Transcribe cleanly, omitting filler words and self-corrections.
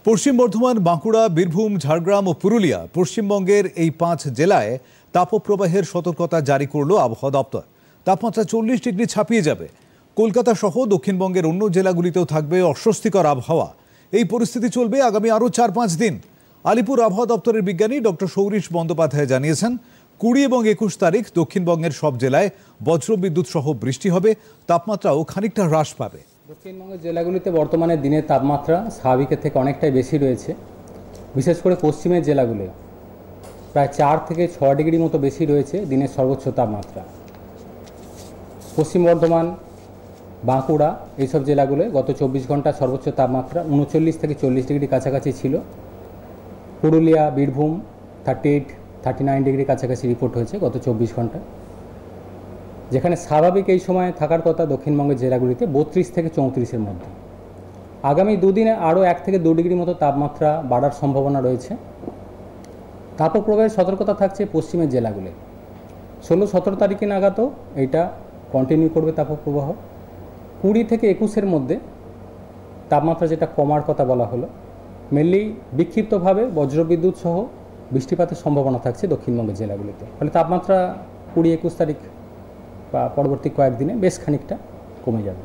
পশ্চিম বর্ধমান, বাঁকুড়া, বীরভূম, ঝাড়গ্রাম ও পুরুলিয়া পশ্চিমবঙ্গের এই 5 জেলায় তাপপ্রবাহের সতর্কতা জারি করল আবহাওয়া দপ্তর। তাপমাত্রা 40 ডিগ্রি ছাপিয়ে যাবে। কলকাতা সহ দক্ষিণবঙ্গের অন্য জেলাগুলিতেও থাকবে অস্বস্তিকর আবহাওয়া। এই পরিস্থিতি চলবে আগামী আরও 4-5 দিন। আলিপুর আবহাওয়া দপ্তরের বিজ্ঞানী ডক্টর সৌরিশ বন্দ্যোপাধ্যায় জানিয়েছেন, 20 এবং 21 তারিখ দক্ষিণবঙ্গের সব জেলায় বজ্রবিদ্যুৎ সহ বৃষ্টি হবে। তাপমাত্রাও খানিকটা হ্রাস পাবে। দক্ষিণবঙ্গের জেলাগুলিতে বর্তমানে দিনের তাপমাত্রা স্বাভাবিকের থেকে অনেকটাই বেশি রয়েছে। বিশেষ করে পশ্চিমের জেলাগুলো প্রায় 4 থেকে 6 ডিগ্রি মতো বেশি রয়েছে দিনের সর্বোচ্চ তাপমাত্রা। পশ্চিম বর্ধমান, বাঁকুড়া এইসব জেলাগুলোয় গত 24 ঘন্টা সর্বোচ্চ তাপমাত্রা 39 থেকে 40 ডিগ্রি কাছাকাছি ছিল। পুরুলিয়া, বীরভূম 38-39 ডিগ্রি কাছাকাছি রিপোর্ট হয়েছে গত 24 ঘন্টা। যেখানে স্বাভাবিক এই সময় থাকার কথা দক্ষিণবঙ্গের জেলাগুলিতে 32 থেকে 34-এর মধ্যে। আগামী দুদিনে আরও 1 থেকে 2 ডিগ্রি মতো তাপমাত্রা বাড়ার সম্ভাবনা রয়েছে। তাপপ্রবাহের সতর্কতা থাকছে পশ্চিমের জেলাগুলি। 16-17 তারিখে নাগাদও এইটা কন্টিনিউ করবে তাপপ্রবাহ। 20 থেকে 21-এর মধ্যে তাপমাত্রা যেটা কমার কথা বলা হলো, মেনলি বিক্ষিপ্তভাবে বজ্রবিদ্যুৎ সহ বৃষ্টিপাতের সম্ভাবনা থাকছে দক্ষিণবঙ্গের জেলাগুলিতে। ফলে তাপমাত্রা 20-21 তারিখ বা পরবর্তী কয়েকদিনে বেশ খানিকটা কমে যাবে।